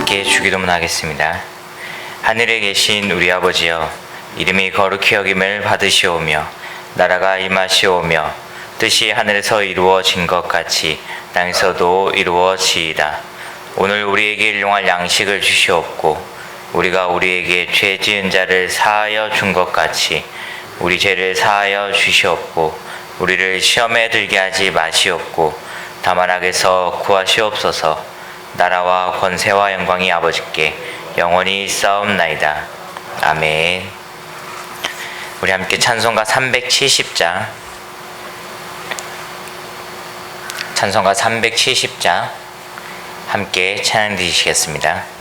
함께 주기도문 하겠습니다. 하늘에 계신 우리 아버지여, 이름이 거룩히 여김을 받으시오며 나라가 임하시오며 뜻이 하늘에서 이루어진 것 같이 땅에서도 이루어지이다. 오늘 우리에게 일용할 양식을 주시옵고 우리가 우리에게 죄 지은 자를 사하여 준 것 같이 우리 죄를 사하여 주시옵고 우리를 시험에 들게 하지 마시옵고 다만 악에서 구하시옵소서. 나라와 권세와 영광이 아버지께 영원히 있사옵나이다. 아멘. 우리 함께 찬송가 370장, 찬송가 370장 함께 찬양 드리시겠습니다.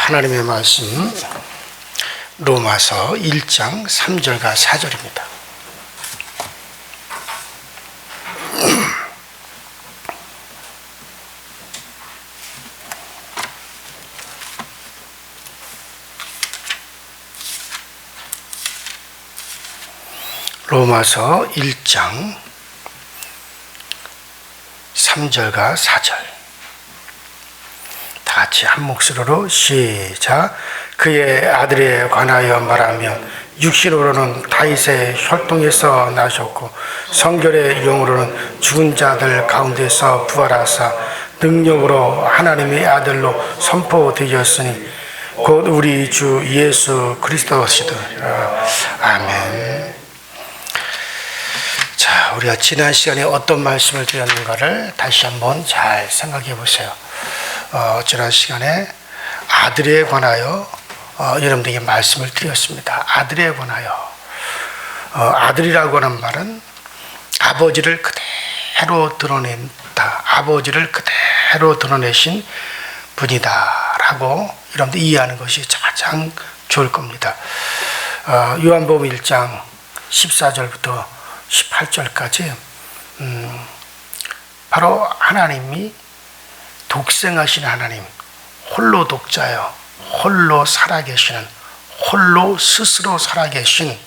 하나님의 말씀 로마서 1장 3절과 4절입니다. 로마서 1장 3절과 4절 다 같이 한 목소리로 시작. 그의 아들에 관하여 말하면 육신으로는 다윗의 혈통에서 나셨고 성결의 영으로는 죽은 자들 가운데서 부활하사 능력으로 하나님의 아들로 선포되었으니 곧 우리 주 예수 그리스도시더라. 아멘. 자, 우리가 지난 시간에 어떤 말씀을 드렸는가를 다시 한번 잘 생각해 보세요. 지난 시간에 아들에 관하여 여러분들에게 말씀을 드렸습니다. 아들에 관하여. 아들이라고 하는 말은 아버지를 그대로 드러낸다. 아버지를 그대로 드러내신 분이다 라고 여러분들 이해하는 것이 가장 좋을 겁니다. 요한복음 1장 14절부터 18절까지 바로 하나님이 독생하신 하나님, 홀로 독자여 홀로 살아계시는, 홀로 스스로 살아계신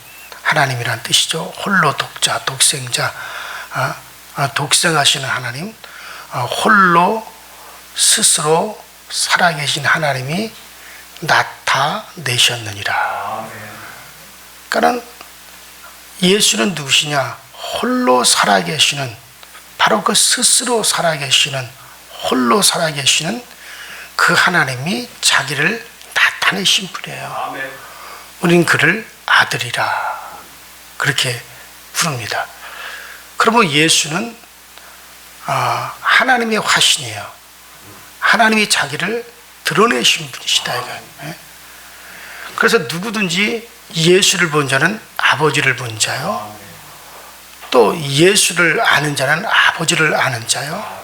하나님이란 뜻이죠. 홀로 독자, 독생자, 독생하시는 하나님, 홀로 스스로 살아계신 하나님이 나타내셨느니라. 그러니까 예수는 누구시냐? 홀로 살아계시는, 바로 그 스스로 살아계시는, 홀로 살아계시는 그 하나님이 자기를 나타내신 분이에요. 우린 그를 아들이라 그렇게 부릅니다. 그러면 예수는 하나님의 화신이에요. 하나님이 자기를 드러내신 분이시다 이거예요. 그래서 누구든지 예수를 본 자는 아버지를 본 자요, 또 예수를 아는 자는 아버지를 아는 자요,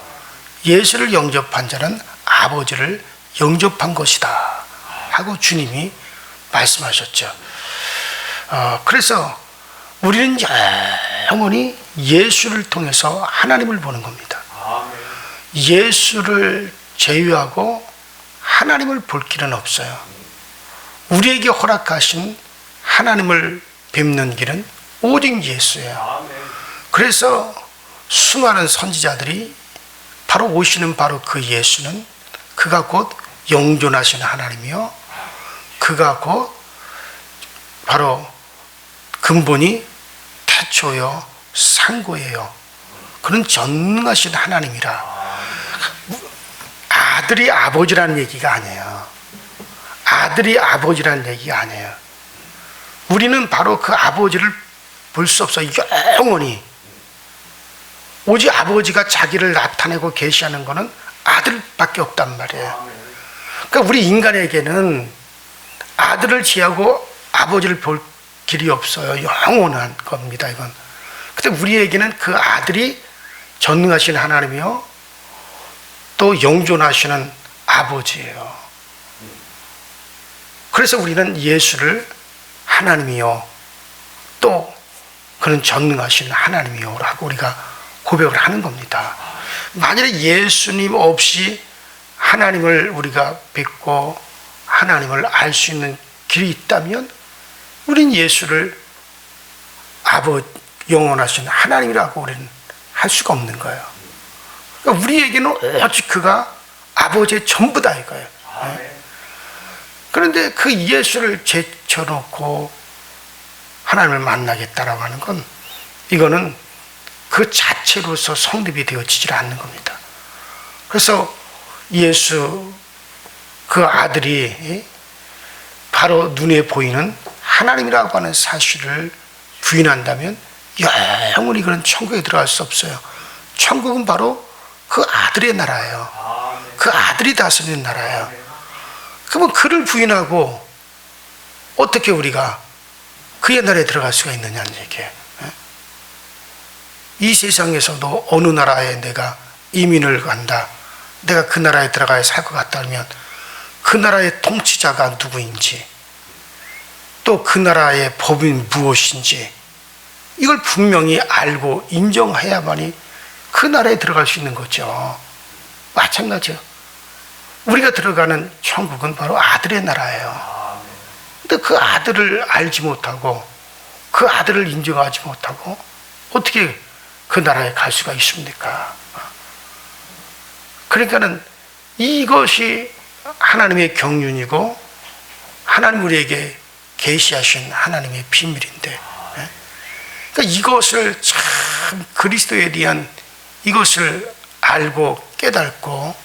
예수를 영접한 자는 아버지를 영접한 것이다 하고 주님이 말씀하셨죠. 그래서 우리는 영원히 예수를 통해서 하나님을 보는 겁니다. 예수를 제외하고 하나님을 볼 길은 없어요. 우리에게 허락하신 하나님을 뵙는 길은 오직 예수예요. 그래서 수많은 선지자들이 바로 오시는 바로 그 예수는 그가 곧 영존하신 하나님이요, 그가 곧 바로 근본이 태초요 상고예요. 그는 전능하신 하나님이라. 아들이 아버지라는 얘기가 아니에요. 아들이 아버지라는 얘기가 아니에요. 우리는 바로 그 아버지를 볼 수 없어요. 영원히. 오직 아버지가 자기를 나타내고 계시하는 것은 아들밖에 없단 말이에요. 그러니까 우리 인간에게는 아들을 제하고 아버지를 볼 길이 없어요. 영원한 겁니다, 이건. 근데 우리에게는 그 아들이 전능하신 하나님이요, 또 영존하시는 아버지예요. 그래서 우리는 예수를 하나님이요, 또 그는 전능하신 하나님이요 라고 우리가 고백을 하는 겁니다. 만약에 예수님 없이 하나님을 우리가 뵙고 하나님을 알 수 있는 길이 있다면 우린 예수를 영원하신 하나님이라고 우리는 할 수가 없는 거예요. 그러니까 우리에게는 오직 그가 아버지의 전부다 이거예요. 그런데 그 예수를 제쳐놓고 하나님을 만나겠다라고 하는 건, 이거는 그 자체로서 성립이 되어지질 않는 겁니다. 그래서 예수 그 아들이 바로 눈에 보이는 하나님이라고 하는 사실을 부인한다면 영원히 그런 천국에 들어갈 수 없어요. 천국은 바로 그 아들의 나라예요. 그 아들이 다스리는 나라예요. 그러면 그를 부인하고 어떻게 우리가 그의 나라에 들어갈 수가 있느냐는 얘기예요. 이 세상에서도 어느 나라에 내가 이민을 간다, 내가 그 나라에 들어가야 살 것 같다면 그 나라의 통치자가 누구인지, 또 그 나라의 법이 무엇인지 이걸 분명히 알고 인정해야만이 그 나라에 들어갈 수 있는 거죠. 마찬가지요. 우리가 들어가는 천국은 바로 아들의 나라예요. 근데 그 아들을 알지 못하고 그 아들을 인정하지 못하고 어떻게 그 나라에 갈 수가 있습니까? 그러니까는 이것이 하나님의 경륜이고 하나님 우리에게 계시하신 하나님의 비밀인데, 그러니까 이것을 참 그리스도에 대한 이것을 알고 깨닫고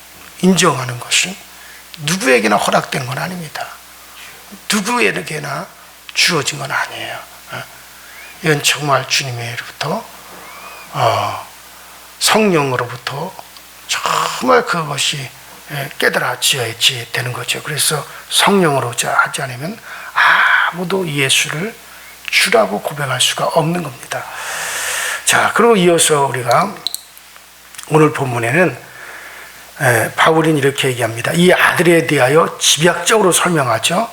인정하는 것은 누구에게나 허락된 건 아닙니다. 누구에게나 주어진 건 아니에요. 이건 정말 주님으로부터 성령으로부터 정말 그것이 깨달아져야 되는 거죠. 그래서 성령으로 하지 않으면 아무도 예수를 주라고 고백할 수가 없는 겁니다. 자, 그리고 이어서 우리가 오늘 본문에는 바울은 이렇게 얘기합니다. 이 아들에 대하여 집약적으로 설명하죠.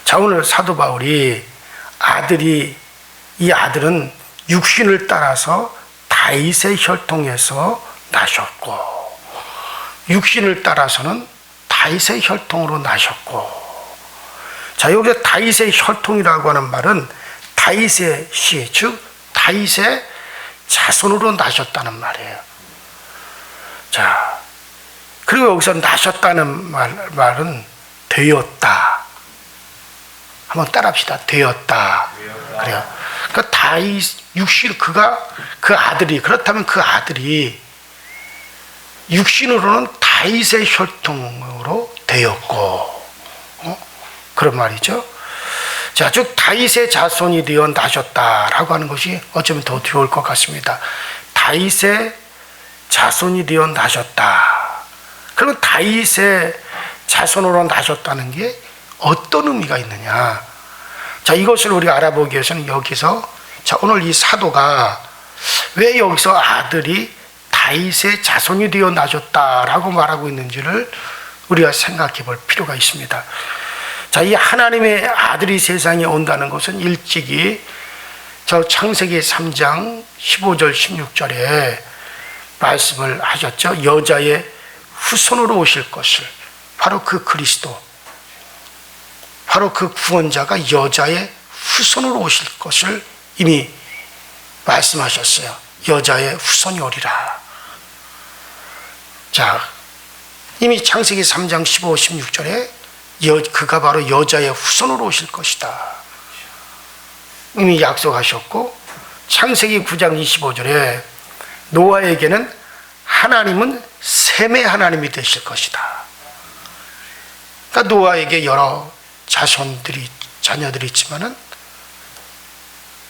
자, 오늘 사도 바울이 이 아들은 육신을 따라서 다윗의 혈통에서 나셨고, 육신을 따라서는 다윗의 혈통으로 나셨고, 자, 여기서 다윗의 혈통이라고 하는 말은 다윗의 씨, 즉 다윗의 자손으로 나셨다는 말이에요. 자, 그리고 여기서 나셨다는 말은 되었다. 한번 따라합시다. 되었다. 그래요. 그러니까 다윗 육신 그 아들이, 그렇다면 그 아들이 육신으로는 다윗의 혈통으로 되었고, 그런 말이죠. 자, 즉 다윗의 자손이 되어 나셨다라고 하는 것이 어쩌면 더 좋을 것 같습니다. 다윗의 자손이 되어 나셨다. 그러면 다윗의 자손으로 나셨다는 게 어떤 의미가 있느냐? 자, 이것을 우리가 알아보기 위해서는 여기서, 자, 오늘 이 사도가 왜 여기서 아들이 다윗의 자손이 되어 나셨다라고 말하고 있는지를 우리가 생각해 볼 필요가 있습니다. 자, 이 하나님의 아들이 세상에 온다는 것은 일찍이 저 창세기 3장 15절 16절에 말씀을 하셨죠. 여자의 후손으로 오실 것을, 바로 그 그리스도, 바로 그 구원자가 여자의 후손으로 오실 것을 이미 말씀하셨어요. 여자의 후손이 오리라. 자, 이미 창세기 3장 15, 16절에 그가 바로 여자의 후손으로 오실 것이다. 이미 약속하셨고, 창세기 9장 25절에 노아에게는 하나님은 셈의 하나님이 되실 것이다. 그러니까 노아에게 여러 자녀들이 있지만은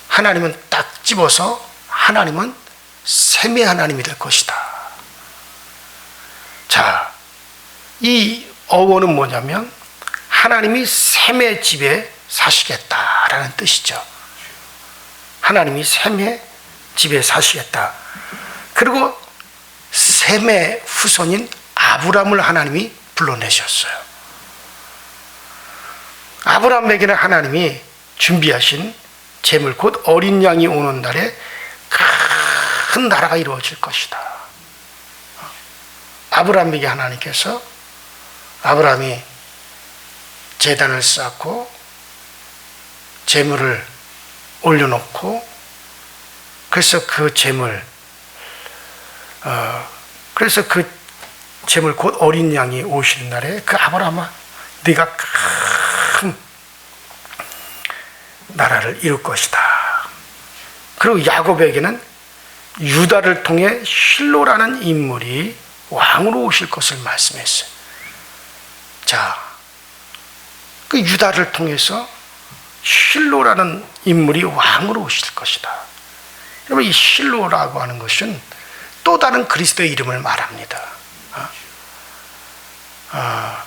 하나님은 딱 집어서 하나님은 셈의 하나님이 될 것이다. 자, 이 어원은 뭐냐면 하나님이 셈의 집에 사시겠다라는 뜻이죠. 하나님이 셈의 집에 사시겠다. 그리고 셈의 후손인 아브람을 하나님이 불러내셨어요. 아브람에게는 하나님이 준비하신 재물, 곧 어린 양이 오는 날에 큰 나라가 이루어질 것이다. 아브람에게 하나님께서, 아브람이 제단을 쌓고 재물을 올려놓고, 그래서 그 재물 곧 어린 양이 오시는 날에 그 아브라함아, 네가 큰 나라를 이룰 것이다. 그리고 야곱에게는 유다를 통해 실로라는 인물이 왕으로 오실 것을 말씀했어요. 자, 그 유다를 통해서 실로라는 인물이 왕으로 오실 것이다. 여러분, 이 실로라고 하는 것은 또 다른 그리스도의 이름을 말합니다.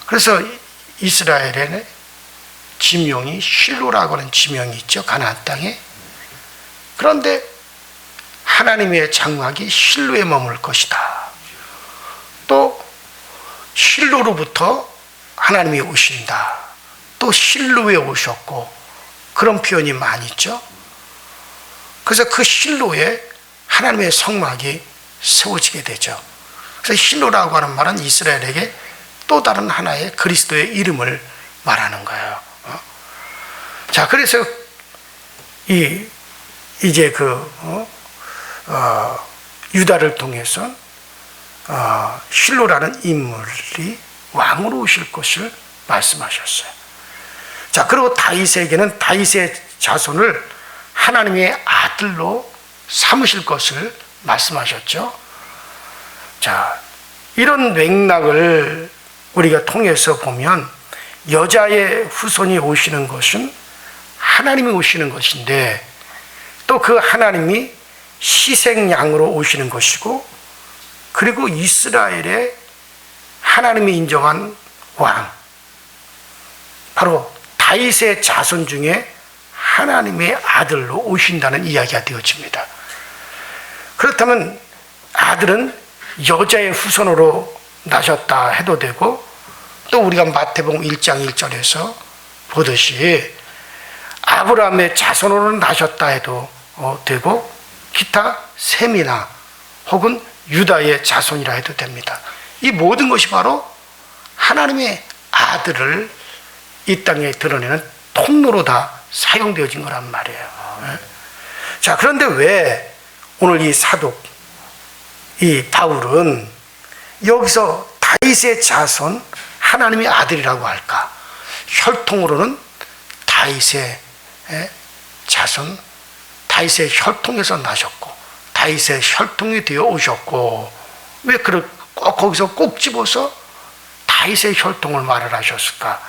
그래서 이스라엘의 지명이 실로라고 하는 지명이 있죠. 가나안 땅에. 그런데 하나님의 장막이 실로에 머물 것이다. 또 실로로부터 하나님이 오신다. 또 실로에 오셨고 그런 표현이 많이 있죠. 그래서 그 실로에 하나님의 성막이 세워지게 되죠. 그래서 실로라고 하는 말은 이스라엘에게 또 다른 하나의 그리스도의 이름을 말하는 거예요. 자, 그래서 이제 유다를 통해서 실로라는 인물이 왕으로 오실 것을 말씀하셨어요. 자, 그리고 다윗에게는 다윗의 자손을 하나님의 아들로 삼으실 것을 말씀하셨죠. 자, 이런 맥락을 우리가 통해서 보면 여자의 후손이 오시는 것은 하나님이 오시는 것인데 또 그 하나님이 희생양으로 오시는 것이고 그리고 이스라엘의 하나님이 인정한 왕 바로 다윗의 자손 중에 하나님의 아들로 오신다는 이야기가 되어집니다. 그렇다면 아들은 여자의 후손으로 나셨다 해도 되고 또 우리가 마태복음 1장 1절에서 보듯이 아브라함의 자손으로 나셨다 해도 되고 기타 셈이나 혹은 유다의 자손이라 해도 됩니다. 이 모든 것이 바로 하나님의 아들을 이 땅에 드러내는 통로로 다 사용되어진 거란 말이에요. 자, 그런데 왜 오늘 이 사도 이 바울은 여기서 다윗의 자손 하나님의 아들이라고 할까? 혈통으로는 다윗의 자손, 다윗의 혈통에서 나셨고 다윗의 혈통이 되어 오셨고 왜 꼭 거기서 꼭 집어서 다윗의 혈통을 말을 하셨을까?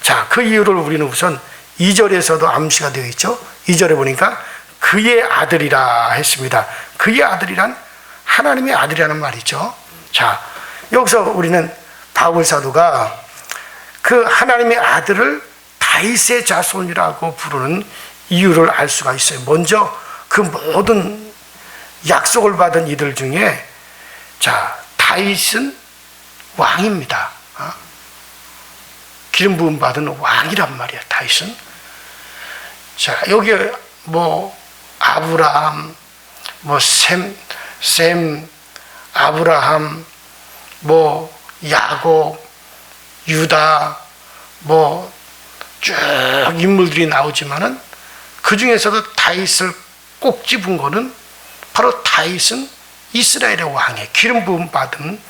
자, 그 이유를 우리는 우선 2절에서도 암시가 되어 있죠. 2절에 보니까 그의 아들이라 했습니다. 그의 아들이란 하나님의 아들이라는 말이죠. 자, 여기서 우리는 바울 사도가 그 하나님의 아들을 다윗의 자손이라고 부르는 이유를 알 수가 있어요. 먼저 그 모든 약속을 받은 이들 중에 자, 다윗은 왕입니다. 기름 부음 받은 왕이란 말이야, 다윗은. 자, 여기 아브라함, 셈, 아브라함, 야곱, 유다, 쭉 인물들이 나오지만은 그 중에서도 다윗을 꼭 집은 거는 바로 다윗은 이스라엘의 왕의 기름 부음 받은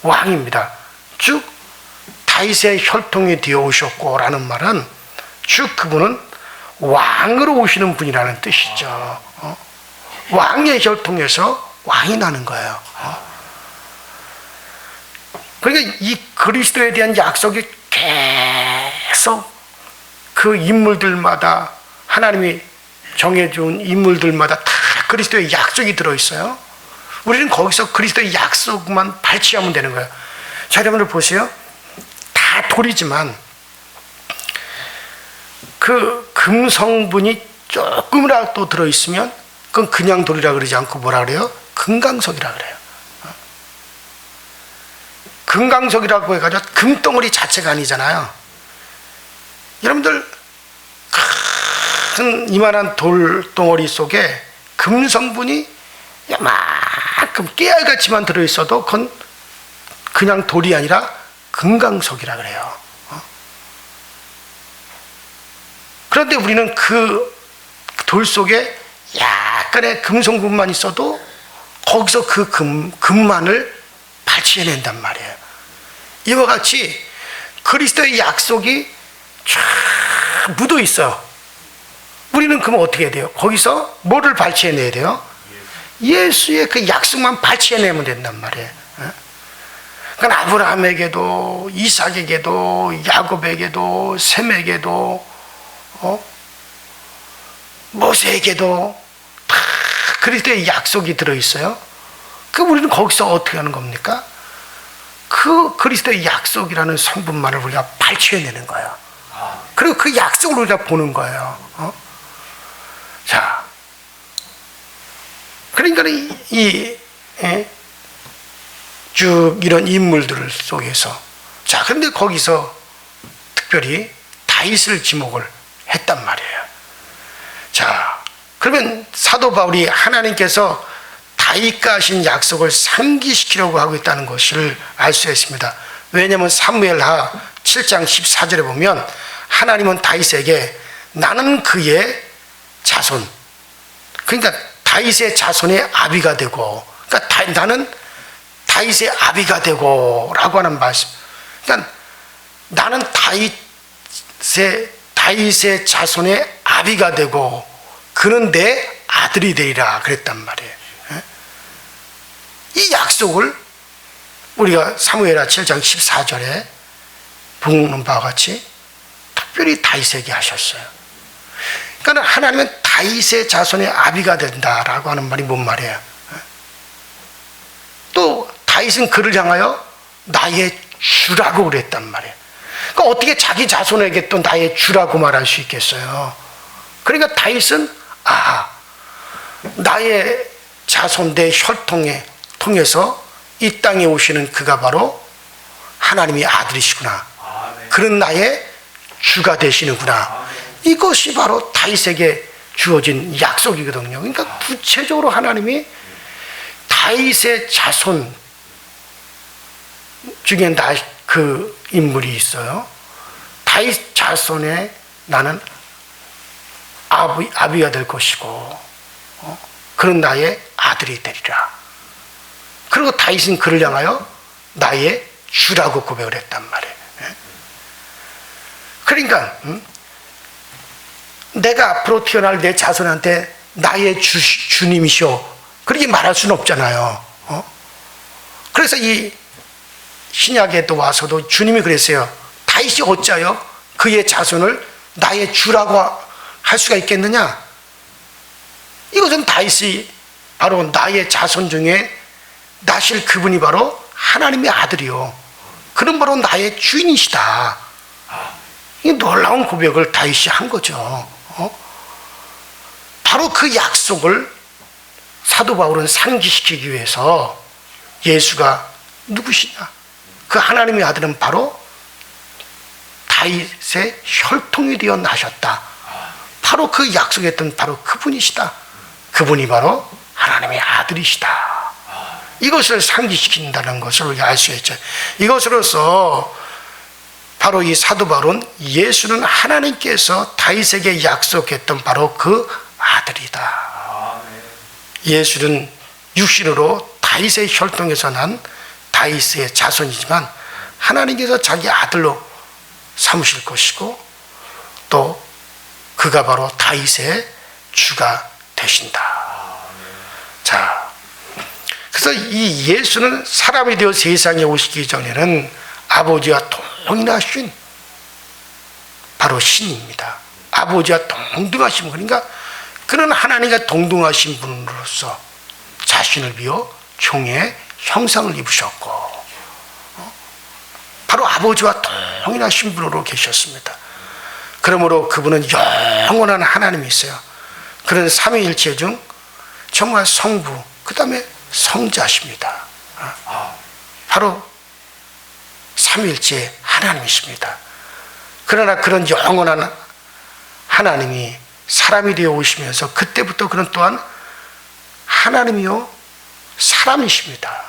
왕입니다. 쭉 다윗의 혈통이 되어 오셨고라는 말은 쭉 그분은 왕으로 오시는 분이라는 뜻이죠. 왕의 혈통에서 왕이 나는 거예요. 그러니까 이 그리스도에 대한 약속이 계속 그 인물들마다 하나님이 정해준 인물들마다 다 그리스도의 약속이 들어있어요. 우리는 거기서 그리스도의 약속만 발치하면 되는 거예요. 자, 여러분들 보세요. 다 돌이지만 그 금성분이 조금이라도 들어있으면 그건 그냥 돌이라 그러지 않고 뭐라 그래요? 금강석이라 그래요. 금강석이라고 해가지고 금덩어리 자체가 아니잖아요. 여러분들 큰 이만한 돌덩어리 속에 금성분이 야만큼 깨알같이만 들어있어도 그건 그냥 돌이 아니라 금강석이라 그래요. 그런데 우리는 그 돌 속에 약간의 금성분만 있어도 거기서 그 금만을 발치해낸단 말이에요. 이와 같이 그리스도의 약속이 쫙 묻어 있어요. 우리는 그러면 어떻게 해야 돼요? 거기서 뭐를 발치해내야 돼요? 예수의 그 약속만 발치해내면 된단 말이에요. 그러니까 아브라함에게도 이삭에게도 야곱에게도 셈에게도 모세에게도 다 그리스도의 약속이 들어있어요. 그 우리는 거기서 어떻게 하는 겁니까? 그 그리스도의 약속이라는 성분만을 우리가 발췌해내는 거예요. 그리고 그 약속을 우리가 보는 거예요. 자, 그러니까 쭉 이런 인물들 속에서 자, 근데 거기서 특별히 다윗을 지목을 했단 말이에요. 그러면 사도 바울이 하나님께서 다윗과 하신 약속을 상기시키려고 하고 있다는 것을 알 수 있습니다. 왜냐하면 사무엘하 7장 14절에 보면 하나님은 다윗에게 나는 그의 자손, 그러니까 다윗의 자손의 아비가 되고, 그러니까 나는 다윗의 아비가 되고 라고 하는 말씀. 그러니까 나는 다윗의 자손의 아비가 되고 그는 내 아들이 되리라 그랬단 말이에요. 이 약속을 우리가 사무엘하 7장 14절에 보는 바와 같이 특별히 다윗에게 하셨어요. 그러니까 하나님은 다윗의 자손의 아비가 된다라고 하는 말이 뭔 말이에요? 또 다윗은 그를 향하여 나의 주라고 그랬단 말이에요. 그러니까 어떻게 자기 자손에게 또 나의 주라고 말할 수 있겠어요? 그러니까 다윗은 나의 자손 내 혈통에 통해서 이 땅에 오시는 그가 바로 하나님의 아들이시구나. 그는 나의 주가 되시는구나. 이것이 바로 다윗에게 주어진 약속이거든요. 그러니까 구체적으로 하나님이 다윗의 자손 중에 그 인물이 있어요. 다윗 자손에 나는 아비가 될 것이고 그는 나의 아들이 되리라. 그리고 다윗은 그를 향하여 나의 주라고 고백을 했단 말이에요. 그러니까 내가 앞으로 태어날 내 자손한테 나의 주님이시오 그렇게 말할 수는 없잖아요. 그래서 이 신약에도 와서도 주님이 그랬어요. 다윗이 어찌하여 그의 자손을 나의 주라고 할 수가 있겠느냐? 이것은 다윗이 바로 나의 자손 중에 나실 그분이 바로 하나님의 아들이요. 그는 바로 나의 주인이시다. 이 놀라운 고백을 다윗이 한 거죠. 바로 그 약속을 사도 바울은 상기시키기 위해서 예수가 누구시냐? 그 하나님의 아들은 바로 다윗의 혈통이 되어 나셨다. 바로 그 약속했던 바로 그분이시다. 그분이 바로 하나님의 아들이시다. 이것을 상기시킨다는 것을 우리가 알 수 있죠. 이것으로서 바로 이 사도 바울은 예수는 하나님께서 다윗에게 약속했던 바로 그 아들이다. 예수는 육신으로 다윗의 혈통에서 난 다윗의 자손이지만 하나님께서 자기 아들로 삼으실 것이고 또 그가 바로 다윗의 주가 되신다. 자, 그래서 이 예수는 사람이 되어 세상에 오시기 전에는 아버지와 동일하신 바로 신입니다. 아버지와 동등하신 분, 그러니까 그는 하나님과 동등하신 분으로서 자신을 비워 종의 형상을 입으셨고 바로 아버지와 동일하신 분으로 계셨습니다. 그러므로 그분은 영원한 하나님이 있어요. 그는 삼위일체 중 정말 성부, 그 다음에 성자십니다. 바로 삼위일체 하나님이십니다. 그러나 그런 영원한 하나님이 사람이 되어 오시면서 그때부터 그는 또한 하나님이요 사람이십니다.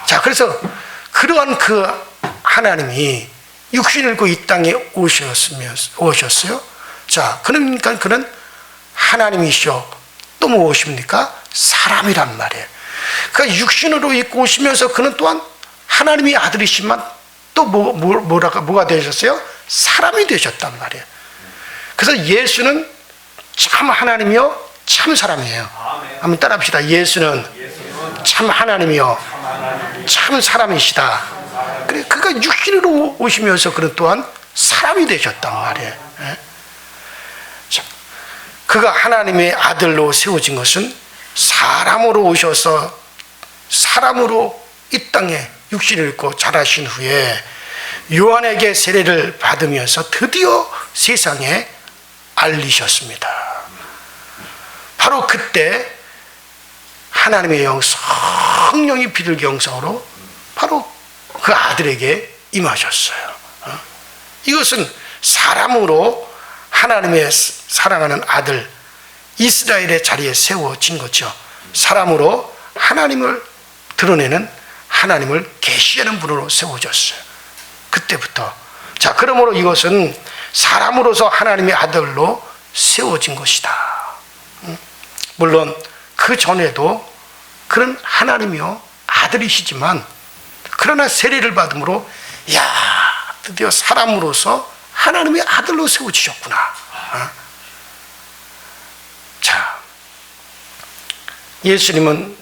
자, 그래서 그러한 그 하나님이 육신을 입고 이 땅에 오셨어요. 자, 그러니까 그는 하나님이시오. 또 무엇입니까? 사람이란 말이에요. 그러니까 육신으로 입고 오시면서 그는 또한 하나님의 아들이시지만 또 뭐가 되셨어요? 사람이 되셨단 말이에요. 그래서 예수는 참 하나님이요 참 사람이에요. 한번 따라합시다. 예수는 참 하나님이요 참 사람이시다. 그래, 그가 육신으로 오시면서 그는 또한 사람이 되셨단 말이에요. 자, 그가 하나님의 아들로 세워진 것은 사람으로 오셔서 사람으로 이 땅에 육신을 입고 자라신 후에 요한에게 세례를 받으면서 드디어 세상에 알리셨습니다. 바로 그때 하나님의 성령이 비둘기 형상으로 바로 그 아들에게 임하셨어요. 이것은 사람으로 하나님의 사랑하는 아들 이스라엘의 자리에 세워진 거죠. 사람으로 하나님을 드러내는, 하나님을 계시하는 분으로 세워졌어요. 그때부터. 자, 그러므로 이것은 사람으로서 하나님의 아들로 세워진 것이다. 물론 그 전에도 그런 하나님이요 아들이시지만, 그러나 세례를 받음으로 야, 드디어 사람으로서 하나님의 아들로 세워지셨구나. 자, 예수님은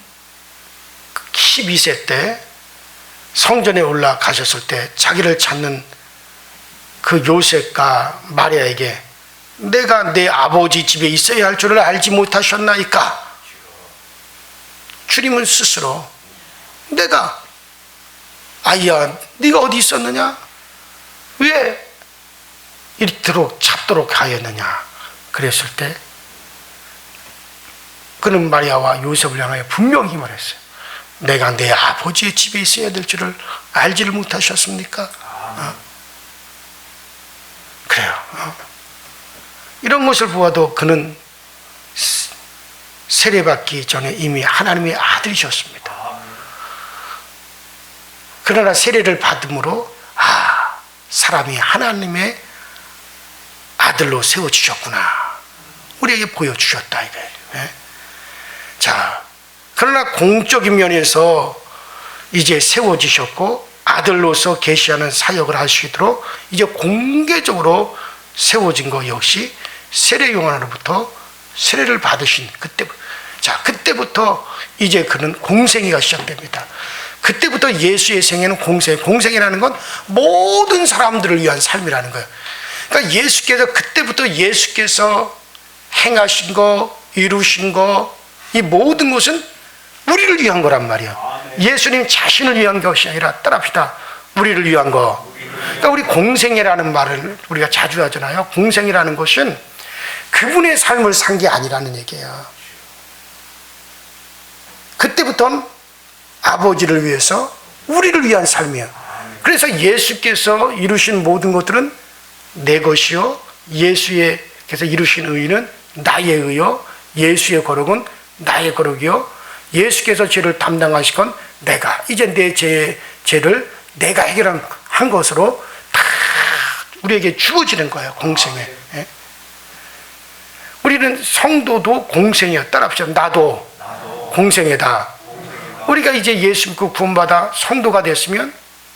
12세 때 성전에 올라가셨을 때 자기를 찾는 그 요셉과 마리아에게 내가 내 아버지 집에 있어야 할 줄을 알지 못하셨나이까? 주님은 스스로 내가 아이야 네가 어디 있었느냐? 왜 이토록 찾도록 하였느냐? 그랬을 때 그는 마리아와 요셉을 향하여 분명히 말했어요. 내가 내 아버지의 집에 있어야 될 줄을 알지를 못하셨습니까? 그래요. 이런 것을 보아도 그는 세례받기 전에 이미 하나님의 아들이셨습니다. 그러나 세례를 받음으로 사람이 하나님의 아들로 세워주셨구나. 우리에게 보여주셨다 이거예요. 자, 그러나 공적인 면에서 이제 세워지셨고 아들로서 계시하는 사역을 할 수 있도록 이제 공개적으로 세워진 것 역시 세례 요한으로부터 세례를 받으신 그때부터 이제 그는 공생애가 시작됩니다. 그때부터 예수의 생애는 공생애라는 건 모든 사람들을 위한 삶이라는 거예요. 그러니까 그때부터 예수께서 행하신 거, 이루신 거, 이 모든 것은 우리를 위한 거란 말이에요. 예수님 자신을 위한 것이 아니라 따라합시다. 우리를 위한 거. 그러니까 우리 공생애라는 말을 우리가 자주 하잖아요. 공생애라는 것은 그분의 삶을 산 게 아니라는 얘기예요. 그때부터는 아버지를 위해서 우리를 위한 삶이에요. 그래서 예수께서 이루신 모든 것들은 내 것이요, 예수께서 이루신 의는 나의 의요, 예수의 거룩은 나의 거룩이요, 예수께서 죄를 담당하신 건 내가, 이제 내 죄를 내가 해결한 것으로 다 우리에게 주어지는 거예요. 공생애. 우리는 성도도 공생애야. 따라합시다. 나도 공생애다. 우리가 이제 예수 믿고 구원받아 성도가 됐으면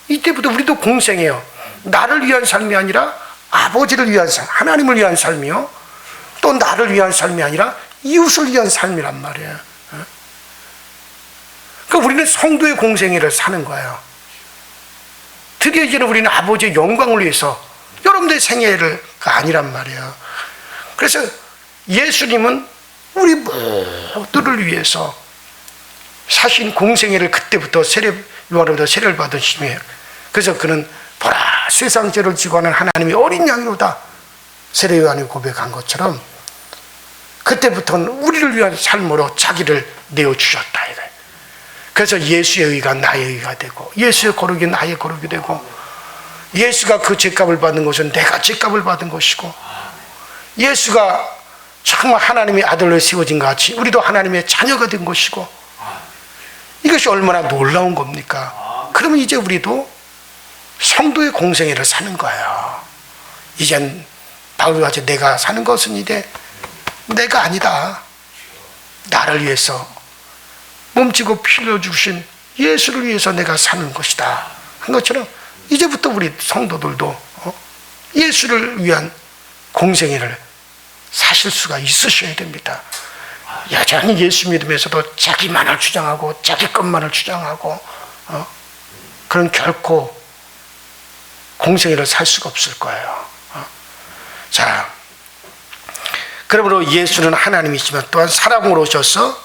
이때부터 우리도 공생애요. 나를 위한 삶이 아니라 아버지를 위한 삶, 하나님을 위한 삶이요, 또 나를 위한 삶이 아니라 이웃을 위한 삶이란 말이에요. 그러니까 우리는 성도의 공생애를 사는 거예요. 드디어 이제는 우리는 아버지의 영광을 위해서 여러분들의 생애가 아니란 말이에요. 그래서 예수님은 우리 모두를 위해서 사신 공생애를 그때부터 요한으로부터 세례를 받으시며, 그래서 그는 보라 세상 죄를 지고 하는 하나님의 어린 양이로다 세례 요한이 고백한 것처럼 그때부터는 우리를 위한 삶으로 자기를 내어주셨다 이거예요. 그래서 예수의 의가 나의 의가 되고 예수의 거룩이 나의 거룩이 되고, 예수가 그 죄값을 받은 것은 내가 죄값을 받은 것이고, 예수가 정말 하나님의 아들로 세워진 것 같이 우리도 하나님의 자녀가 된 것이고, 이것이 얼마나 놀라운 겁니까? 그러면 이제 우리도 성도의 공생애를 사는 거예요. 이젠 바울같이 내가 사는 것은 이제 내가 아니다. 나를 위해서 몸지고 피 흘려주신 예수를 위해서 내가 사는 것이다 한 것처럼 이제부터 우리 성도들도 예수를 위한 공생애를 사실 수가 있으셔야 됩니다. 여전히 예수 믿으면서도 자기만을 주장하고 자기 것만을 주장하고 그런 결코 공생애를 살 수가 없을 거예요. 자, 그러므로 예수는 하나님이시지만 또한 사람으로 오셔서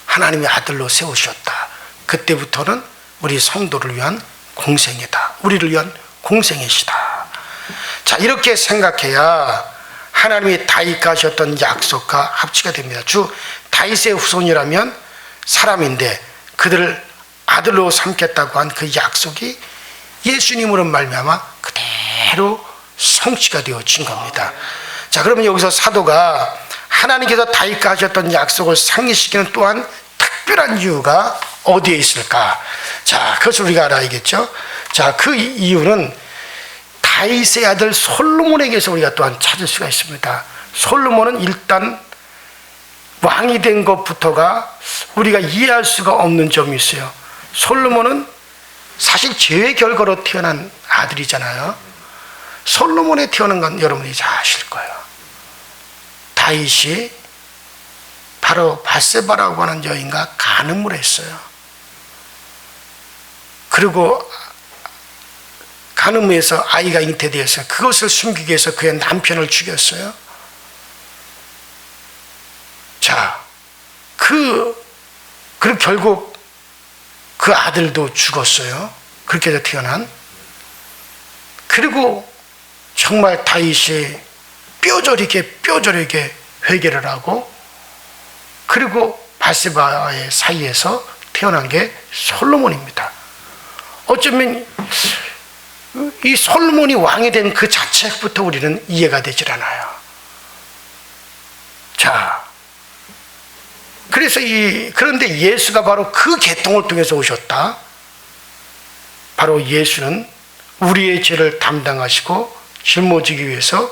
하나님의 아들로 세우셨다. 그때부터는 우리 성도를 위한 공생애다. 우리를 위한 공생애시다. 자, 이렇게 생각해야 하나님이 다윗과 하셨던 약속과 합치가 됩니다. 주 다윗의 후손이라면 사람인데 그들을 아들로 삼겠다고 한 그 약속이 예수님으로 말미암아 그대로 성취가 되어진 겁니다. 자, 그러면 여기서 사도가 하나님께서 다윗과 하셨던 약속을 상기시키는 또한 특별한 이유가 어디에 있을까? 자, 그것을 우리가 알아야겠죠. 자, 그 이유는 다윗의 아들 솔로몬에게서 우리가 또한 찾을 수가 있습니다. 솔로몬은 일단 왕이 된 것부터가 우리가 이해할 수가 없는 점이 있어요. 솔로몬은 사실 죄의 결과로 태어난 아들이잖아요. 솔로몬에 태어난 건 여러분들이 잘 아실 거예요. 다윗이 바로 바세바라고 하는 여인과 간음을 했어요. 그리고 간음해서 아이가 잉태되었어요. 그것을 숨기기 위해서 그의 남편을 죽였어요. 자, 그리고 결국 그 아들도 죽었어요. 그렇게 해서 태어난. 그리고 정말 다윗이 뼈저리게 회개를 하고, 그리고 바세바의 사이에서 태어난 게 솔로몬입니다. 어쩌면 이 솔로몬이 왕이 된 그 자체부터 우리는 이해가 되질 않아요. 자, 그래서 그런데 예수가 바로 그 계통을 통해서 오셨다. 바로 예수는 우리의 죄를 담당하시고 짊어지기 위해서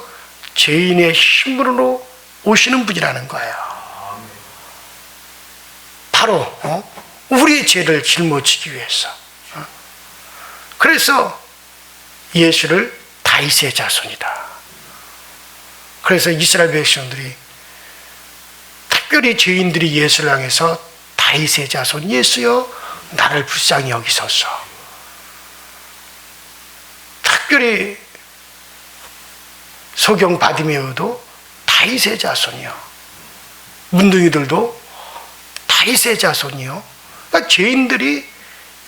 죄인의 신분으로 오시는 분이라는 거예요. 바로 우리의 죄를 짊어지기 위해서. 그래서 예수를 다윗의 자손이다. 그래서 이스라엘 백성들이, 특별히 죄인들이 예수를 향해서 다윗의 자손 예수여 나를 불쌍히 여기소서. 특별히 소경 바디메오도 다윗의 자손이요, 문둥이들도 다윗의 자손이요. 그러니까 죄인들이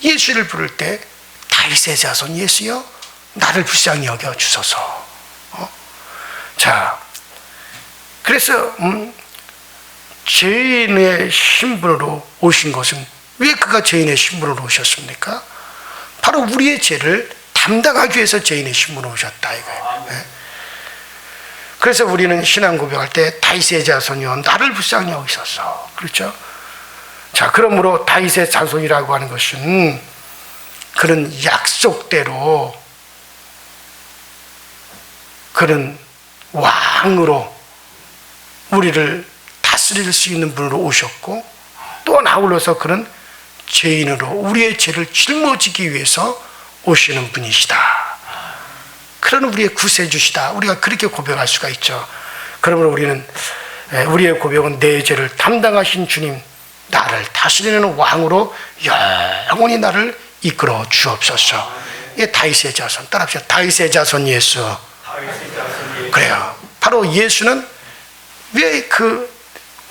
예수를 부를 때 다윗의 자손 예수여 나를 불쌍히 여겨 주소서. 자, 그래서 죄인의 신분으로 오신 것은, 왜 그가 죄인의 신분으로 오셨습니까? 바로 우리의 죄를 담당하기 위해서 죄인의 신분으로 오셨다 이거예요. 네. 그래서 우리는 신앙 고백할 때 다윗의 자손이여 나를 불쌍히 여기소서. 그렇죠? 자, 그러므로 다윗의 자손이라고 하는 것은 그런 약속대로 그런 왕으로 우리를 다스릴 수 있는 분으로 오셨고, 또 아울러서 그런 죄인으로 우리의 죄를 짊어지기 위해서 오시는 분이시다. 그런 우리의 구세주시다. 우리가 그렇게 고백할 수가 있죠. 그러므로 우리는 우리의 고백은 내 죄를 담당하신 주님, 나를 다스리는 왕으로 영원히 나를 이끌어 주옵소서. 이게 다윗의 자손. 따라합시다. 다윗의 자손 예수. 그래요. 바로 예수는 왜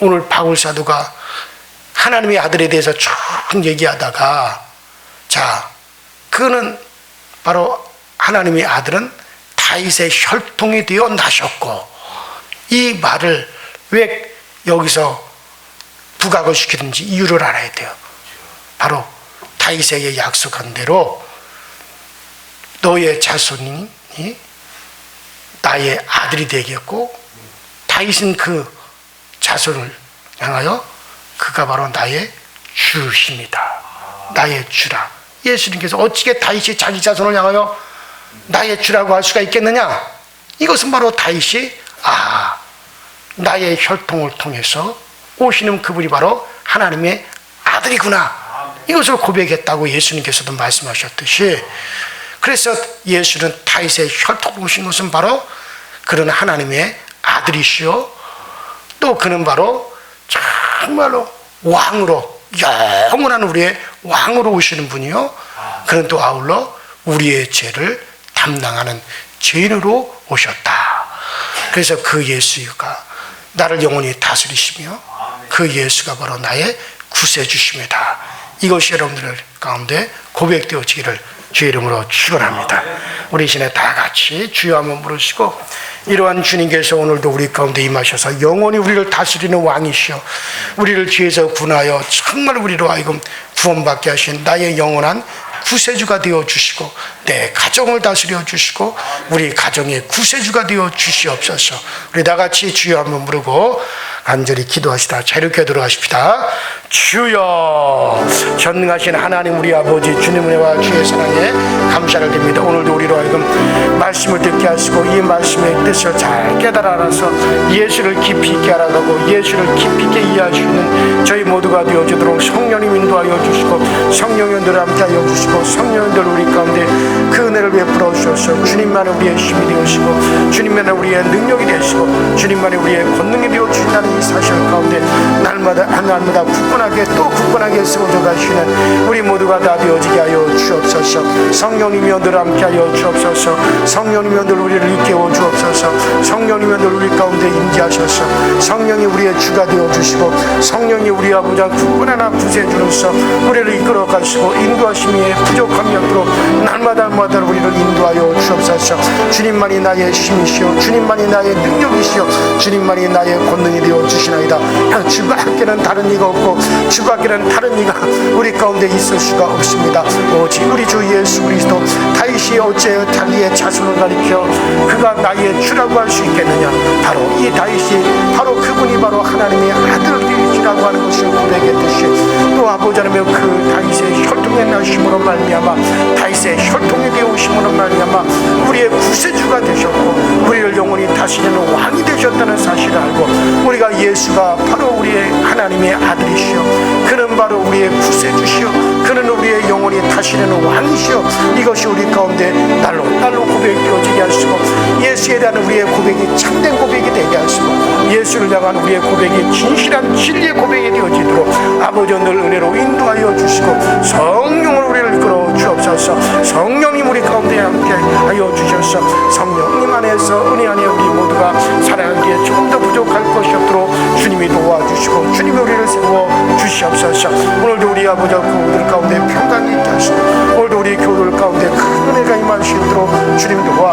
오늘 바울 사도가 하나님의 아들에 대해서 쭉 얘기하다가, 자, 그는 바로 하나님의 아들은 다윗의 혈통이 되어 나셨고, 이 말을 왜 여기서 부각을 시키든지 이유를 알아야 돼요. 바로 다윗에게 약속한 대로 너의 자손이 나의 아들이 되겠고, 다윗은 그 자손을 향하여 그가 바로 나의 주십니다. 나의 주라. 예수님께서 어찌게 다윗이 자기 자손을 향하여 나의 주라고 할 수가 있겠느냐? 이것은 바로 다윗이 나의 혈통을 통해서 오시는 그분이 바로 하나님의 아들이구나, 이것을 고백했다고 예수님께서도 말씀하셨듯이, 그래서 예수는 다윗의 혈통으로 오신 것은 바로 그런 하나님의 아들이시오, 또 그는 바로 정말로 왕으로, 영원한 우리의 왕으로 오시는 분이요, 그는 또 아울러 우리의 죄를 담당하는 죄인으로 오셨다. 그래서 그 예수가 나를 영원히 다스리시며 그 예수가 바로 나의 구세주십니다. 이것이 여러분들 가운데 고백되어지기를 주의 이름으로 축원합니다. 우리 이 시간에 다 같이 주여 한번 부르시고, 이러한 주님께서 오늘도 우리 가운데 임하셔서 영원히 우리를 다스리는 왕이시여, 우리를 죄에서 구하여 정말 우리로 하여금 구원받게 하신 나의 영원한 구세주가 되어 주시고, 내 가정을 다스려 주시고 우리 가정의 구세주가 되어 주시옵소서. 우리 다 같이 주여 한번 부르고 간절히 기도하시다. 자, 이렇게 들어가십시다. 주여, 전능하신 하나님 우리 아버지, 주님의 은혜와 주의 사랑에 감사를 드립니다. 오늘도 우리로 하여금 말씀을 듣게 하시고 이 말씀의 뜻을 잘 깨달아 알아서 예수를 깊이 있게 알아가고 예수를 깊이 있게 이해할 수 있는 저희 모두가 되어주도록 성령님 인도하여 주시고 성령님들 함께하여 주시고 성령님들 우리 가운데 그 은혜를 베풀어 주셔서 주님만의 우리의 힘이 되시고 주님만의 우리의 능력이 되시고 주님만의 우리의 권능이 되어 주신다는 이 사실 가운데 날마다 굳건하게 또 굳건하게 세워져 가시는 우리 모두가 다 되어지게 하여 주옵소서. 성령님이 늘 함께하여 주옵소서. 성령님이 늘 우리를 일깨워 주옵소서. 성령님이 늘 우리 가운데 임재하셔서 성령이 우리의 주가 되어 주시고 성령이 우리 아버지 굳건하나 구세주로서 우리를 이끌어 가시고 인도하심이 부족함이 없도록 날마다 우리를 인도하여 주옵소서. 주님만이 나의 힘이시오 주님만이 나의 능력이시오 주님만이 나의 권능이 되어 주시나이다. 주가 밖에는 다른 이가 없고 주 밖에는 다른 이가 우리 가운데 있을 수가 없습니다. 오직 우리 주 예수 그리스도. 다윗이 어째 자기의 자손을 가리켜 그가 나의 주라고 할 수 있겠느냐. 바로 이 다윗이 바로 그분이 바로 하나님의 아들이시라고 하는 것을 고백했듯이 또 아버지 하나님 그 다윗의 혈통의 나심으로 말미암아 다윗의 혈통이 되어오심으로 말미암아 우리의 구세주가 되셨고 우리를 영원히 다스리는 왕이 되셨다는 사실을 알고 우리가 예수가 바로 우리의 하나님의 아들이시오 그는 바로 우리의 구세주시오 그는 우리의 영원히 다스리는 왕이시오. 이것이 우리 가운데 날로 고백되어지게 하시고 예수에 대한 우리의 고백이 참된 고백이 되게 하시고 예수를 향한 우리의 고백이 진실한 진리의 고백이 되어지도록 아버지 늘 은혜로 인도하여 주시고 성령을 우리를 이끌어 주옵소서. 성령님 우리 가운데 함께 하여 주셔서 성령님 안에서 은혜 안에 우리 모두가 살아가기에 조금 더 부족할 것이 없도록 주님이 도와주시고 주님이 우리를 세워 주시옵소서. 오늘도 우리 아버지 교우들 가운데 평강이 있게 하시고 오늘도 우리 교우들 가운데 큰 은혜가 임하시도록 주님 도와